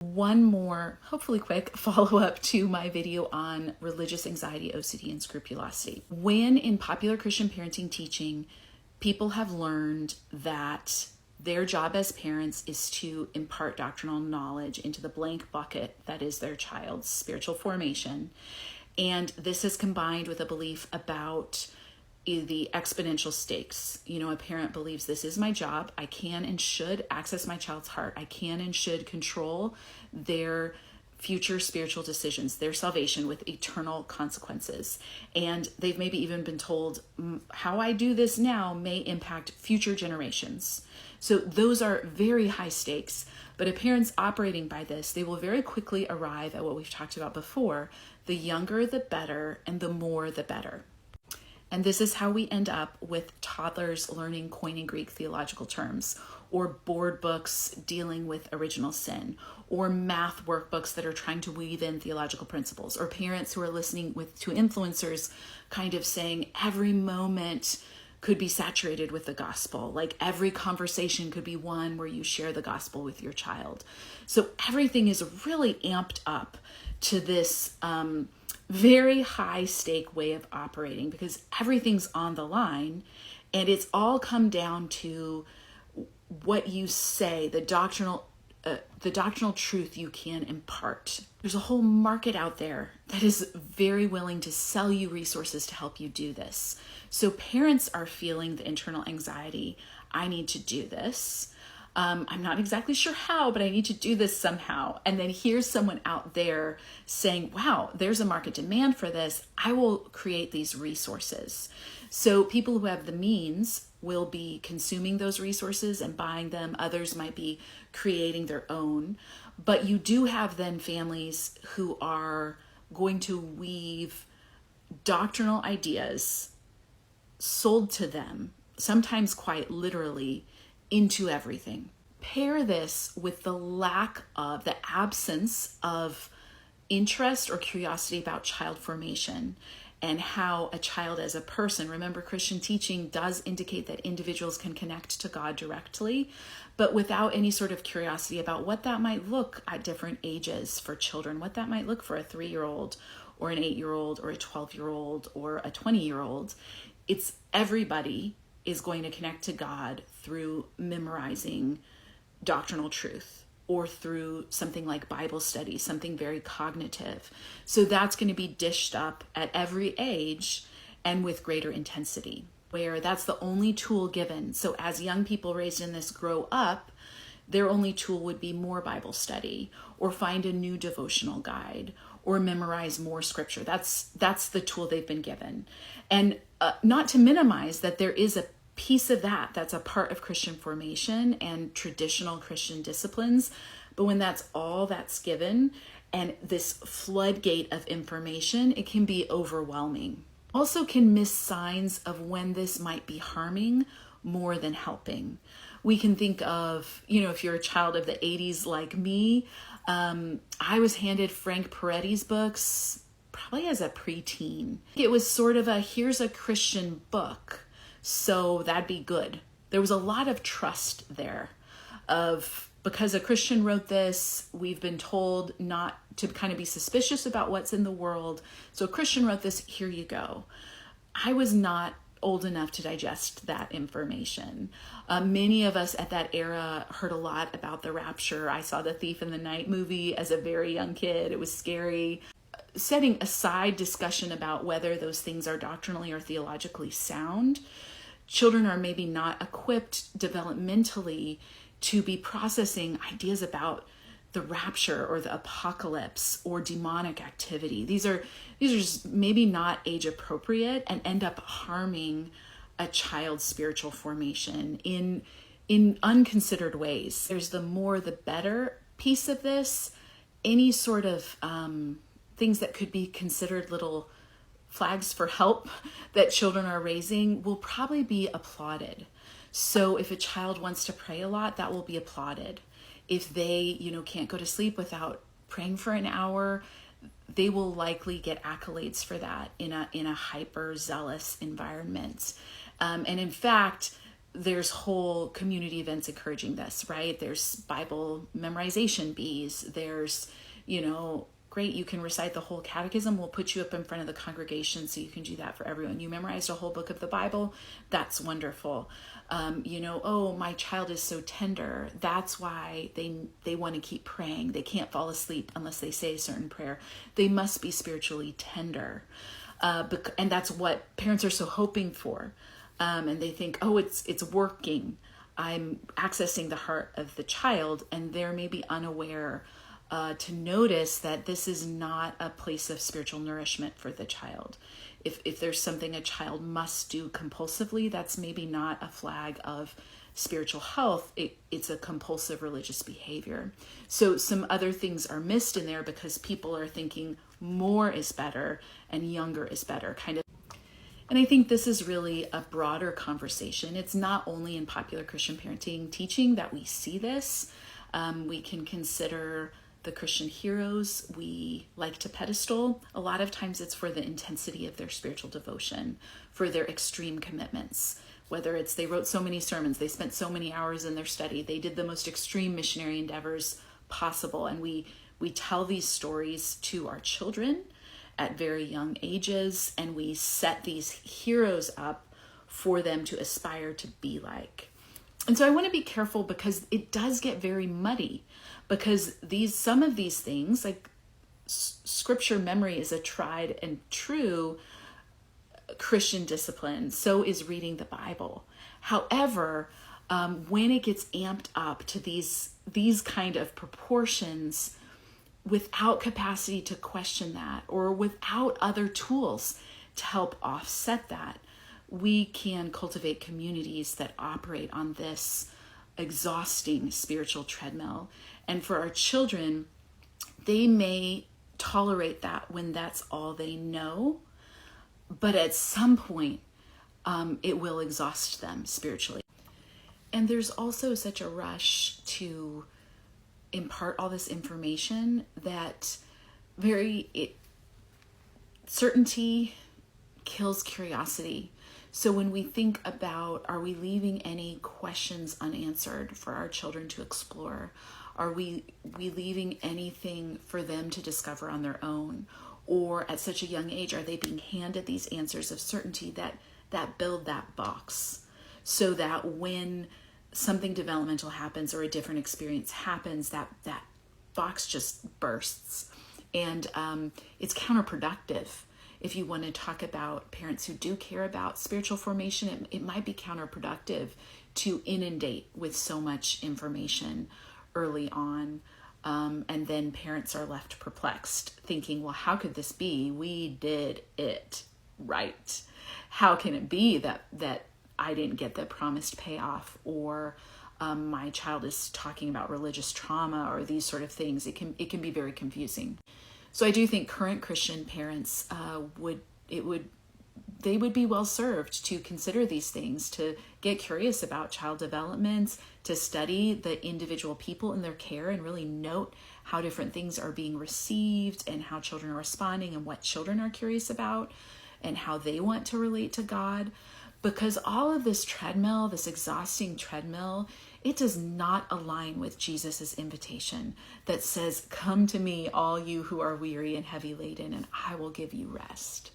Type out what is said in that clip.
One more, hopefully quick, follow-up to my video on religious anxiety, OCD, and scrupulosity. When in popular Christian parenting teaching, people have learned that their job as parents is to impart doctrinal knowledge into the blank bucket that is their child's spiritual formation. And this is combined with a belief about the exponential stakes. A parent believes this is my job. I can and should access my child's heart. I can and should control their future spiritual decisions, their salvation with eternal consequences. And they've maybe even been told how I do this now may impact future generations. So those are very high stakes. But if parents operating by this, they will very quickly arrive at what we've talked about before. The younger, the better, and the more, the better. And this is how we end up with toddlers learning Koine Greek theological terms, or board books dealing with original sin, or math workbooks that are trying to weave in theological principles, or parents who are listening to influencers kind of saying every moment could be saturated with the gospel. Like every conversation could be one where you share the gospel with your child. So everything is really amped up to this very high stake way of operating because everything's on the line, and it's all come down to what you say, the doctrinal truth you can impart. There's a whole market out there that is very willing to sell you resources to help you do this. So parents are feeling the internal anxiety. I need to do this. I'm not exactly sure how, but I need to do this somehow. And then here's someone out there saying, wow, there's a market demand for this. I will create these resources. So people who have the means will be consuming those resources and buying them. Others might be creating their own. But you do have then families who are going to weave doctrinal ideas sold to them, sometimes quite literally, into everything. Pair this with the absence of interest or curiosity about child formation and how a child as a person, remember Christian teaching does indicate that individuals can connect to God directly, but without any sort of curiosity about what that might look at different ages for children, what that might look for a 3-year-old or an 8-year-old or a 12-year-old or a 20-year-old. It's everybody is going to connect to God through memorizing doctrinal truth or through something like Bible study, something very cognitive. So that's going to be dished up at every age and with greater intensity, where that's the only tool given. So as young people raised in this grow up, their only tool would be more Bible study or find a new devotional guide or memorize more scripture. That's the tool they've been given. And not to minimize that there is a piece of that's a part of Christian formation and traditional Christian disciplines. But when that's all that's given and this floodgate of information, it can be overwhelming. Also can miss signs of when this might be harming more than helping. We can think of, if you're a child of the 80s like me, I was handed Frank Peretti's books probably as a preteen. It was sort of here's a Christian book, so that'd be good. There was a lot of trust there because a Christian wrote this, we've been told not to kind of be suspicious about what's in the world. So a Christian wrote this, here you go. I was not old enough to digest that information. Many of us at that era heard a lot about the rapture. I saw the Thief in the Night movie as a very young kid. It was scary. Setting aside discussion about whether those things are doctrinally or theologically sound, children are maybe not equipped developmentally to be processing ideas about the rapture or the apocalypse or demonic activity. These are just maybe not age appropriate and end up harming a child's spiritual formation in unconsidered ways. There's the more the better piece of this. Any sort of things that could be considered little flags for help that children are raising will probably be applauded. So if a child wants to pray a lot, that will be applauded. If they, can't go to sleep without praying for an hour, they will likely get accolades for that in a hyper zealous environment. And in fact, there's whole community events encouraging this, right? There's Bible memorization bees. There's, great, you can recite the whole catechism. We'll put you up in front of the congregation so you can do that for everyone. You memorized a whole book of the Bible. That's wonderful. Oh, my child is so tender. That's why they want to keep praying. They can't fall asleep unless they say a certain prayer. They must be spiritually tender. And that's what parents are so hoping for. And they think, oh, it's working. I'm accessing the heart of the child, and they're maybe unaware to notice that this is not a place of spiritual nourishment for the child. If there's something a child must do compulsively, that's maybe not a flag of spiritual health. It's a compulsive religious behavior. So some other things are missed in there because people are thinking more is better and younger is better, kind of. And I think this is really a broader conversation. It's not only in popular Christian parenting teaching that we see this. We can consider the Christian heroes we like to pedestal. A lot of times it's for the intensity of their spiritual devotion, for their extreme commitments. Whether it's they wrote so many sermons, they spent so many hours in their study, they did the most extreme missionary endeavors possible. And we tell these stories to our children at very young ages, and we set these heroes up for them to aspire to be like. And so I want to be careful because it does get very muddy, because some of these things, like scripture memory, is a tried and true Christian discipline. So is reading the Bible. However, when it gets amped up to these kind of proportions, without capacity to question that, or without other tools to help offset that, we can cultivate communities that operate on this exhausting spiritual treadmill. And for our children, they may tolerate that when that's all they know, but at some point, it will exhaust them spiritually. And there's also such a rush to impart all this information that certainty kills curiosity. So when we think about, are we leaving any questions unanswered for our children to explore? Are we leaving anything for them to discover on their own? Or at such a young age, are they being handed these answers of certainty that build that box, so that when something developmental happens or a different experience happens, that box just bursts. And it's counterproductive. If you want to talk about parents who do care about spiritual formation, it might be counterproductive to inundate with so much information early on. And then parents are left perplexed, thinking, well, how could this be? We did it right. How can it be that I didn't get the promised payoff, or my child is talking about religious trauma, or these sort of things? It can be very confusing. So I do think current Christian parents would be well served to consider these things, to get curious about child development, to study the individual people in their care and really note how different things are being received and how children are responding and what children are curious about and how they want to relate to God. Because all of this treadmill, this exhausting treadmill, it does not align with Jesus's invitation that says, "Come to me, all you who are weary and heavy laden, and I will give you rest."